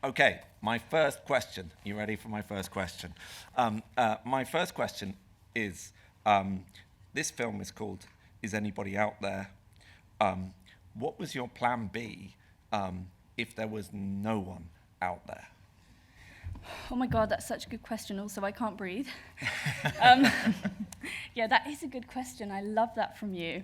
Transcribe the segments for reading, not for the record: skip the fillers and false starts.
Okay, my first question. You ready for my first question? My first question is, this film is called Is Anybody Out There? What was your plan B if there was no one out there? Oh my God, that's such a good question. Also, I can't breathe. Yeah, that is a good question. I love that from you.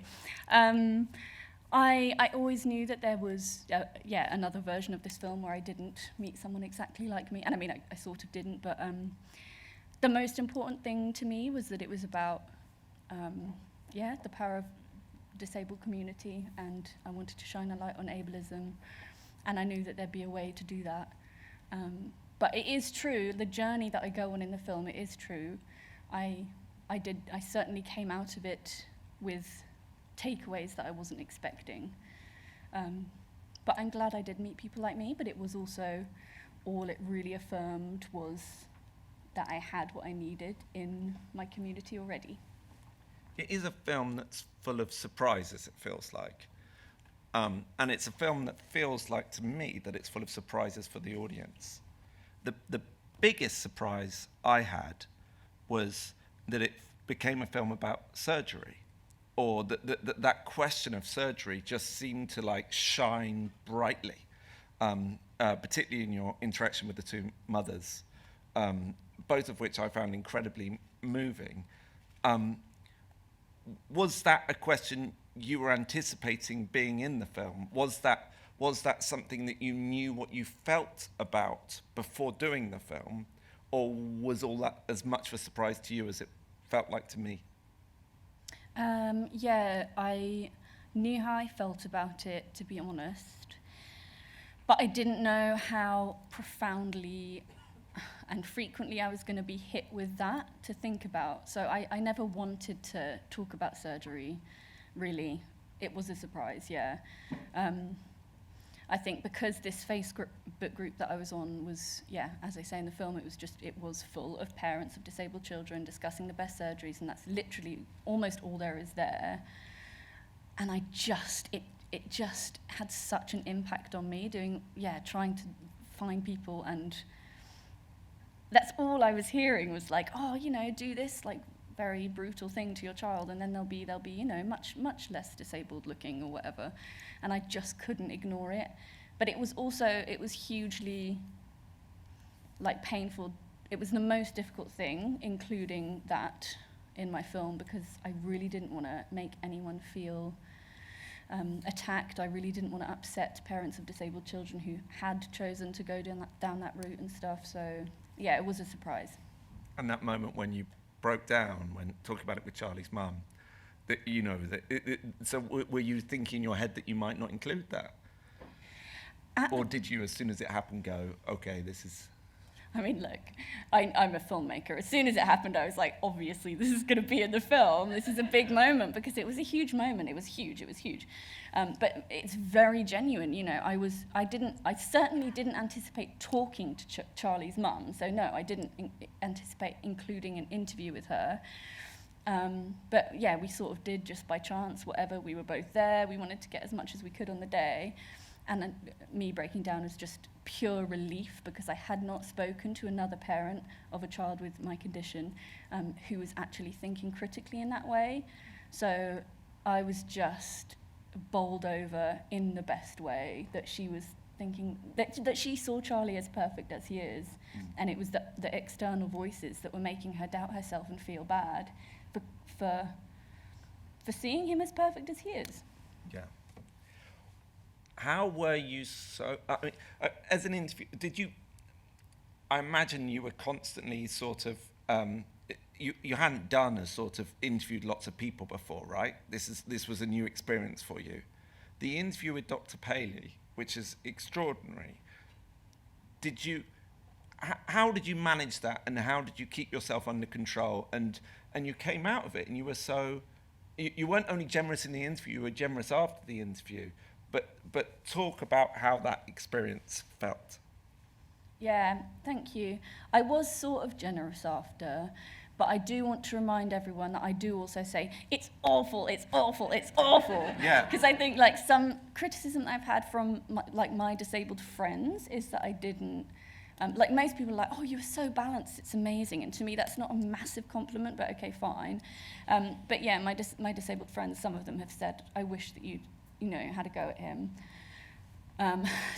I always knew that there was, another version of this film where I didn't meet someone exactly like me. And I mean, I sort of didn't, but the most important thing to me was that it was about, the power of disabled community, and I wanted to shine a light on ableism, and I knew that there'd be a way to do that. But it is true, the journey that I go on in the film, it is true. I certainly came out of it with takeaways that I wasn't expecting. But I'm glad I did meet people like me, but it was also, all it really affirmed was that I had what I needed in my community already. It is a film that's full of surprises, it feels like. And it's a film that feels like, to me, that it's full of surprises for the audience. The biggest surprise I had was that it became a film about surgery, or that question of surgery just seemed to like shine brightly, particularly in your interaction with the two mothers, both of which I found incredibly moving. Was that a question you were anticipating being in the film? Was that something that you knew what you felt about before doing the film, or was all that as much of a surprise to you as it felt like to me? I knew how I felt about it, to be honest, but I didn't know how profoundly and frequently I was going to be hit with that to think about. So I never wanted to talk about surgery, really. It was a surprise, yeah. I think because this Facebook group that I was on was, as I say in the film, it was full of parents of disabled children discussing the best surgeries, and that's literally almost all there is there. And it just had such an impact on me trying to find people, and that's all I was hearing was like, do this like very brutal thing to your child, and then they'll be much less disabled looking or whatever. And I just couldn't ignore it. But it was hugely like painful. It was the most difficult thing, including that in my film, because I really didn't want to make anyone feel attacked. I really didn't want to upset parents of disabled children who had chosen to go down that route and stuff. So yeah, it was a surprise. And that moment when you broke down when talking about it with Charlie's mum, so were you thinking in your head that you might not include that? Or did you, as soon as it happened, go, okay, this is... I mean, look, I'm a filmmaker. As soon as it happened, I was like, obviously, this is going to be in the film. This is a big moment, because it was a huge moment. It was huge. But it's very genuine. I certainly didn't anticipate talking to Charlie's mum. So no, I didn't anticipate including an interview with her. But yeah, we sort of did just by chance, whatever. We were both there. We wanted to get as much as we could on the day. And then me breaking down was just pure relief, because I had not spoken to another parent of a child with my condition who was actually thinking critically in that way. So I was just bowled over in the best way that she was thinking, that she saw Charlie as perfect as he is. And it was the external voices that were making her doubt herself and feel bad for seeing him as perfect as he is. Yeah. How were you as an interview, I imagine you were constantly sort of, you hadn't done a sort of interviewed lots of people before, right? This was a new experience for you. The interview with Dr. Paley, which is extraordinary, how did you manage that, and how did you keep yourself under control? And you came out of it, and you were you weren't only generous in the interview, you were generous after the interview. But talk about how that experience felt. Yeah, thank you. I was sort of generous after, But I do want to remind everyone that I do also say, it's awful, it's awful, it's awful. Yeah. Because I think like some criticism that I've had from my disabled friends is that I didn't, like most people are like, oh, you were so balanced, it's amazing. And to me, that's not a massive compliment, but okay, fine. But yeah, my disabled friends, some of them have said, I wish that you had a go at him.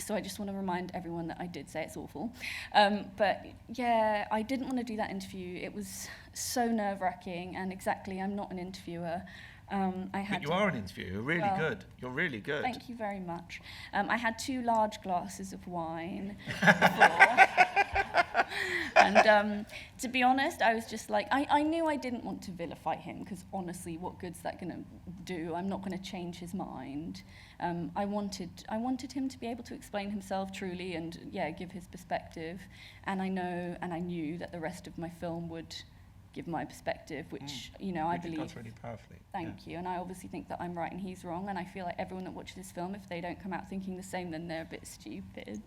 So I just want to remind everyone that I did say it's awful. But yeah, I didn't want to do that interview. It was so nerve-wracking, and exactly, I'm not an interviewer. But you are an interviewer. You're really good. You're really good. Thank you very much. I had 2 large glasses of wine before. And to be honest, I was just like, I knew I didn't want to vilify him, because honestly, what good's that going to do? I'm not going to change his mind. I wanted him to be able to explain himself truly and, yeah, give his perspective. And I knew that the rest of my film would give my perspective, which, I believe... That's really powerfully. Thank you. And I obviously think that I'm right and he's wrong. And I feel like everyone that watches this film, if they don't come out thinking the same, then they're a bit stupid.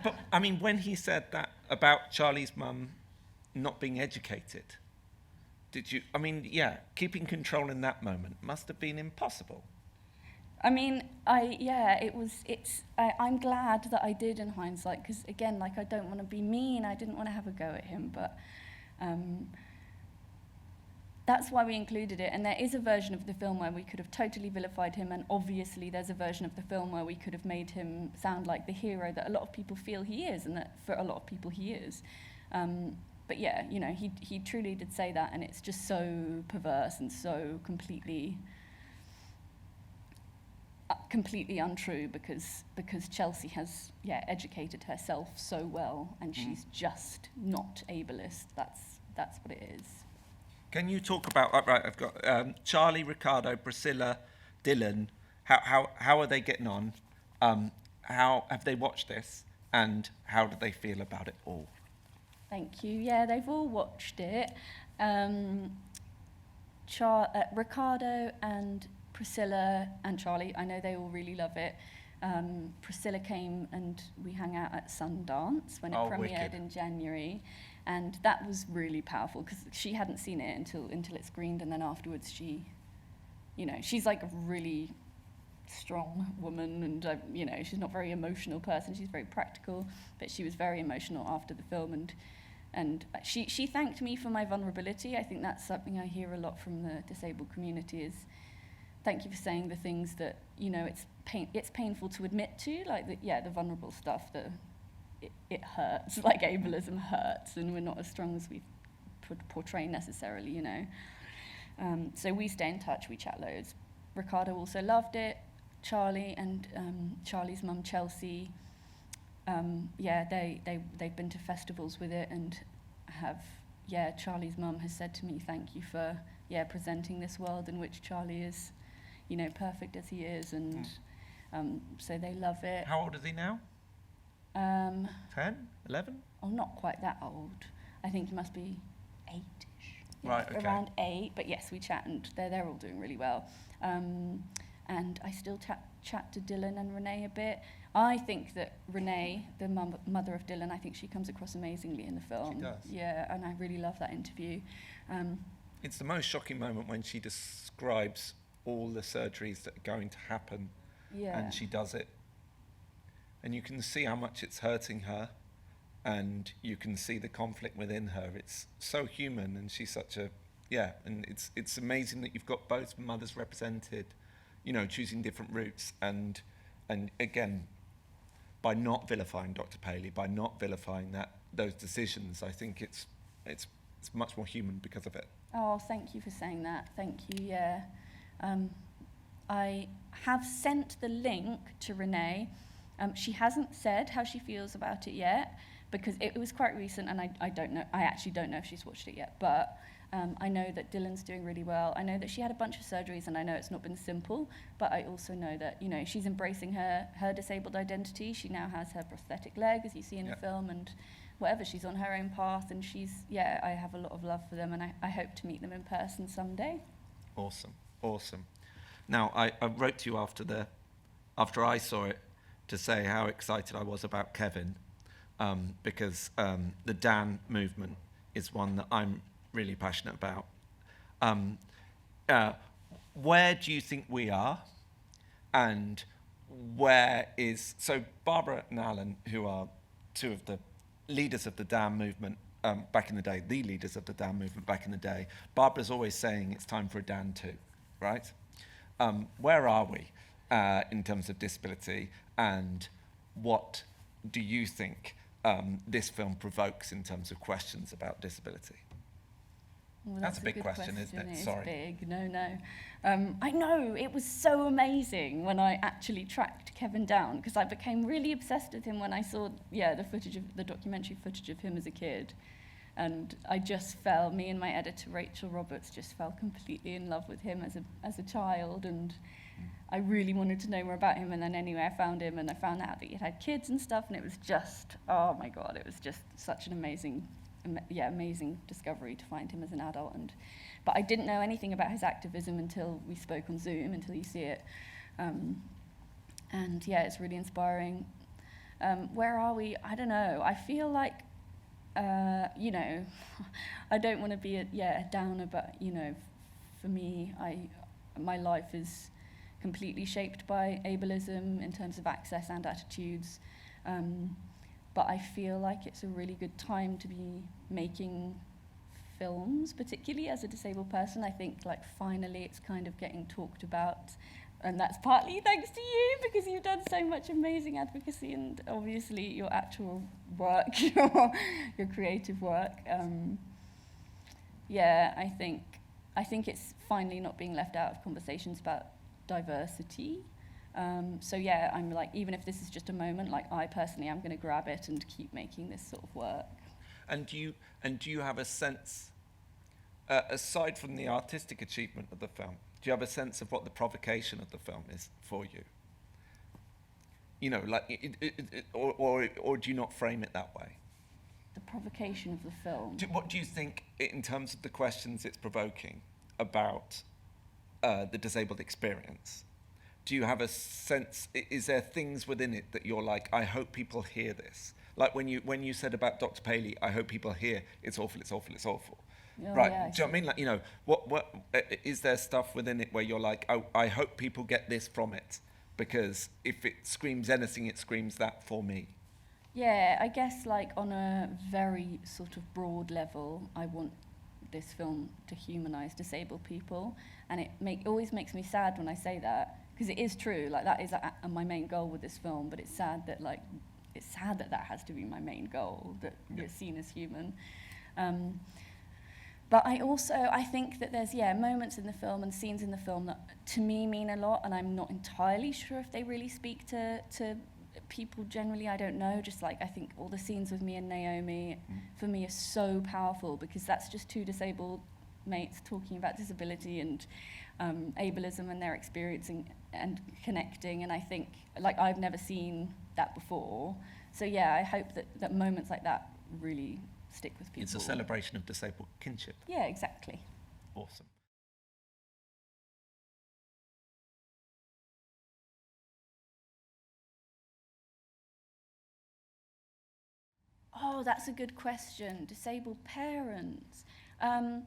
But, I mean, when he said that about Charlie's mum not being educated, did you... I mean, yeah, keeping control in that moment must have been impossible. I mean, I'm glad that I did in hindsight, because again, like, I don't want to be mean, I didn't want to have a go at him, but that's why we included it. And there is a version of the film where we could have totally vilified him, and obviously there's a version of the film where we could have made him sound like the hero that a lot of people feel he is, and that for a lot of people he is. But yeah, he truly did say that, and it's just so perverse and so completely untrue, because Chelsea has educated herself so well, and she's just not ableist. That's what it is. Can you talk about... Right, I've got Charlie, Ricardo, Priscilla, Dylan. How are they getting on? How have they watched this, and how do they feel about it all? Thank you. Yeah, they've all watched it. Ricardo and Priscilla and Charlie, I know they all really love it. Priscilla came and we hung out at Sundance when it premiered wicked. in January, and that was really powerful because she hadn't seen it until it screened, and then afterwards she's like a really strong woman, and she's not a very emotional person. She's very practical, but she was very emotional after the film, and she thanked me for my vulnerability. I think that's something I hear a lot from the disabled community is, thank you for saying the things that, it's painful to admit to, like the vulnerable stuff, it hurts, like ableism hurts, and we're not as strong as we portray necessarily, So we stay in touch, we chat loads. Ricardo also loved it. Charlie and Charlie's mum, Chelsea, they've been to festivals with it, and Charlie's mum has said to me, thank you for presenting this world in which Charlie is perfect as he is, and so they love it. How old is he now? 10? 11? Oh, not quite that old. I think he must be 8-ish. Right, okay. Around 8, but yes, we chat, and they're all doing really well. And I still chat to Dylan and Renee a bit. I think that Renee, the mother of Dylan, I think she comes across amazingly in the film. She does. Yeah, and I really love that interview. It's the most shocking moment when she describes all the surgeries that are going to happen, and she does it. And you can see how much it's hurting her, and you can see the conflict within her. It's so human, and she's such a... and it's amazing that you've got both mothers represented, choosing different routes, and again, by not vilifying Dr. Paley, by not vilifying those decisions, I think it's much more human because of it. Oh, thank you for saying that. Thank you, yeah. I have sent the link to Renee. She hasn't said how she feels about it yet, because it was quite recent, and I don't know. I actually don't know if she's watched it yet, but I know that Dylan's doing really well. I know that she had a bunch of surgeries, and I know it's not been simple, but I also know that, she's embracing her disabled identity. She now has her prosthetic leg, as you see in the film, and whatever, she's on her own path, and I have a lot of love for them, and I hope to meet them in person someday. Awesome. Now, I wrote to you after I saw it to say how excited I was about Kevin, because the Dan movement is one that I'm really passionate about. Where do you think we are? And so Barbara and Alan, who are two of the leaders of the DAM movement back in the day, the leaders of the DAM movement back in the day, Barbara's always saying it's time for a DAM too, right? Where are we in terms of disability, and what do you think this film provokes in terms of questions about disability? Well, that's a big question, isn't it? It's Sorry. big. No. I know, it was so amazing when I actually tracked Kevin down, because I became really obsessed with him when I saw, the documentary footage of him as a kid. And I just me and my editor, Rachel Roberts, just fell completely in love with him as a child. And I really wanted to know more about him. And then anyway, I found him and I found out that he had kids and stuff. And it was just, oh my God, it was just such an amazing discovery to find him as an adult. But I didn't know anything about his activism until we spoke on Zoom, until you see it. It's really inspiring. Where are we? I don't know. I feel like, I don't want to be a downer, but, for me, my life is completely shaped by ableism in terms of access and attitudes. But I feel like it's a really good time to be making films, particularly as a disabled person. I think, finally it's kind of getting talked about. And that's partly thanks to you, because you've done so much amazing advocacy and obviously your actual work, your creative work. I think it's finally not being left out of conversations about diversity. I'm even if this is just a moment, I personally am going to grab it and keep making this sort of work. And do you have a sense, aside from the artistic achievement of the film, do you have a sense of what the provocation of the film is for you? Or do you not frame it that way? The provocation of the film. What do you think, in terms of the questions it's provoking about the disabled experience? Do you have a sense, is there things within it that you're like, I hope people hear this? Like when you said about Dr. Paley, I hope people hear, it's awful, it's awful, it's awful. Oh, right, yeah, do you know what I mean? What is there stuff within it where you're like, oh, I hope people get this from it, because if it screams anything, it screams that for me? Yeah, I guess on a very sort of broad level, I want this film to humanise disabled people, and it always makes me sad when I say that, because it is true, that is my main goal with this film, but it's sad that that has to be my main goal, that we're seen as human. But I think that there's moments in the film and scenes in the film that to me mean a lot, and I'm not entirely sure if they really speak to people generally. I don't know, just I think all the scenes with me and Naomi for me are so powerful, because that's just two disabled mates talking about disability and ableism and their experiencing and connecting, and I think I've never seen that before. So I hope that moments like that really stick with people. It's a celebration of disabled kinship. Yeah, exactly. Awesome. Oh, that's a good question. Disabled parents. I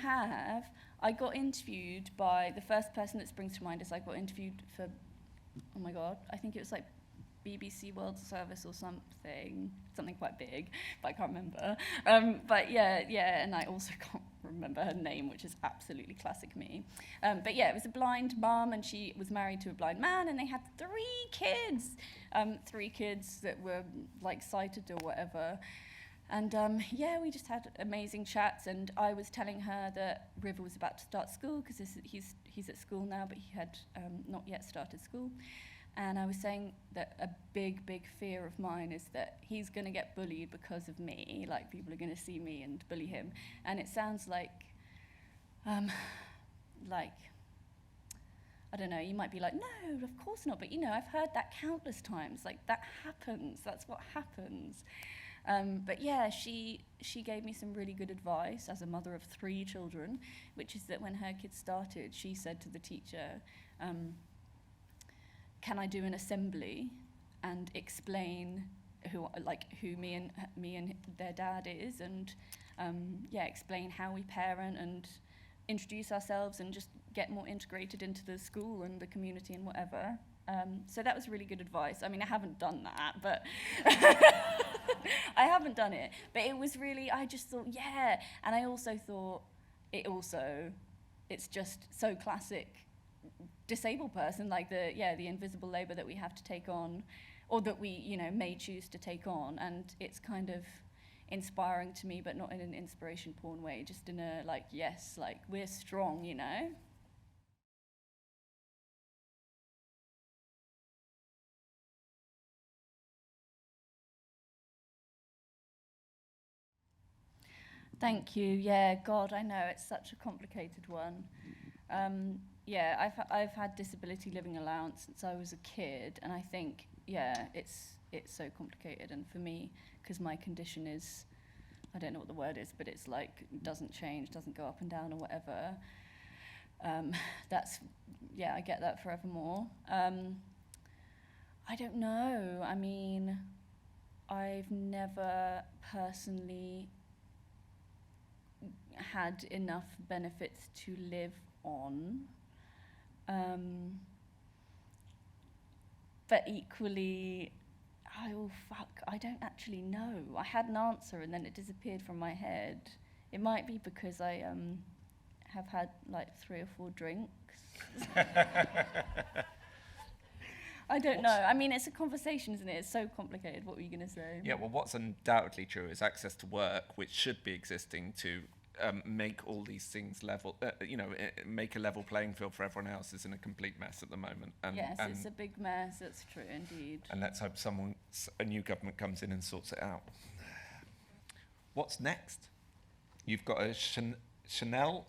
have. I got interviewed by, the first person that springs to mind is I got interviewed for, oh my God, I think it was BBC World Service or something quite big, but I can't remember. And I also can't remember her name, which is absolutely classic me. It was a blind mum, and she was married to a blind man, and they had three kids that were sighted or whatever. And we just had amazing chats, and I was telling her that River was about to start school, because he's at school now, but he had not yet started school. And I was saying that a big, big fear of mine is that he's going to get bullied because of me, people are going to see me and bully him. And it sounds I don't know, you might be like, no, of course not, but I've heard that countless times, that happens, that's what happens. She gave me some really good advice as a mother of 3 children, which is that when her kids started, she said to the teacher, can I do an assembly and explain who me and their dad is, and explain how we parent and introduce ourselves and just get more integrated into the school and the community and whatever. So that was really good advice. I mean, I haven't done that, but I haven't done it. But it was really, I just thought, yeah. And I also thought it's just so classic disabled person, like the invisible labor that we have to take on, or that we, may choose to take on. And it's kind of inspiring to me, but not in an inspiration porn way, just in a yes, we're strong, Thank you. Yeah, God, I know it's such a complicated one. I've had disability living allowance since I was a kid, and I think it's so complicated. And for me, because my condition is, I don't know what the word is, but it's doesn't change, doesn't go up and down or whatever. I get that forevermore. I don't know. I mean, I've never personally had enough benefits to live on. But equally, I don't actually know. I had an answer and then it disappeared from my head. It might be because I have had 3 or 4 drinks. I don't know. I mean, it's a conversation, isn't it? It's so complicated. What were you going to say? Yeah, well, what's undoubtedly true is access to work, which should be existing to make all these things level, make a level playing field for everyone else, is in a complete mess at the moment. And, yes, it's a big mess. That's true, indeed. And let's hope a new government comes in and sorts it out. What's next? You've got a Chanel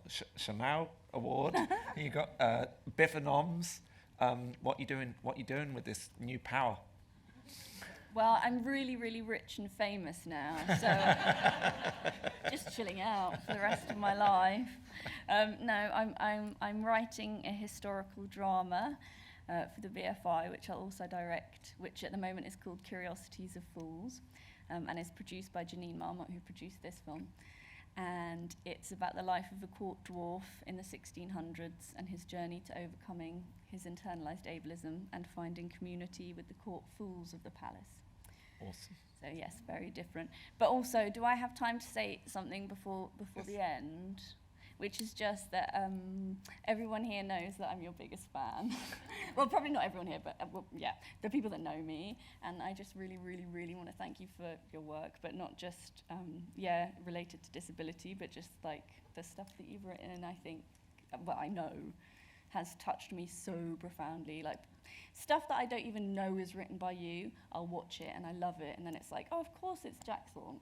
award. You got BFI noms. What you doing with this new power? Well, I'm really, really rich and famous now, so just chilling out for the rest of my life. No, I'm writing a historical drama for the BFI, which I'll also direct, which at the moment is called Curiosities of Fools, and is produced by Janine Marmot, who produced this film. And it's about the life of a court dwarf in the 1600s and his journey to overcoming his internalized ableism and finding community with the court fools of the palace. Awesome. So yes, very different. But also, do I have time to say something before yes. The end? Which is just that everyone here knows that I'm your biggest fan. Well, probably not everyone here, but the people that know me. And I just really, really, really want to thank you for your work, but not just, related to disability, but just the stuff that you've written. And I think, I know, has touched me so profoundly. Stuff that I don't even know is written by you, I'll watch it and I love it. And then it's oh, of course it's Jack Thorne.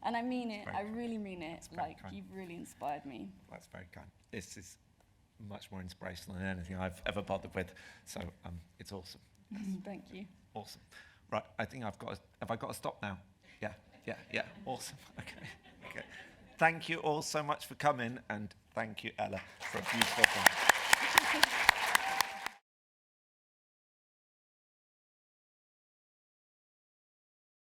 And I mean it, I really mean it. You've really inspired me. That's very kind. This is much more inspirational than anything I've ever bothered with. So it's awesome. Yes. Thank you. Awesome. Right, I think have I got to stop now? Yeah. Awesome. Okay. Thank you all so much for coming, and thank you, Ella, for a beautiful film.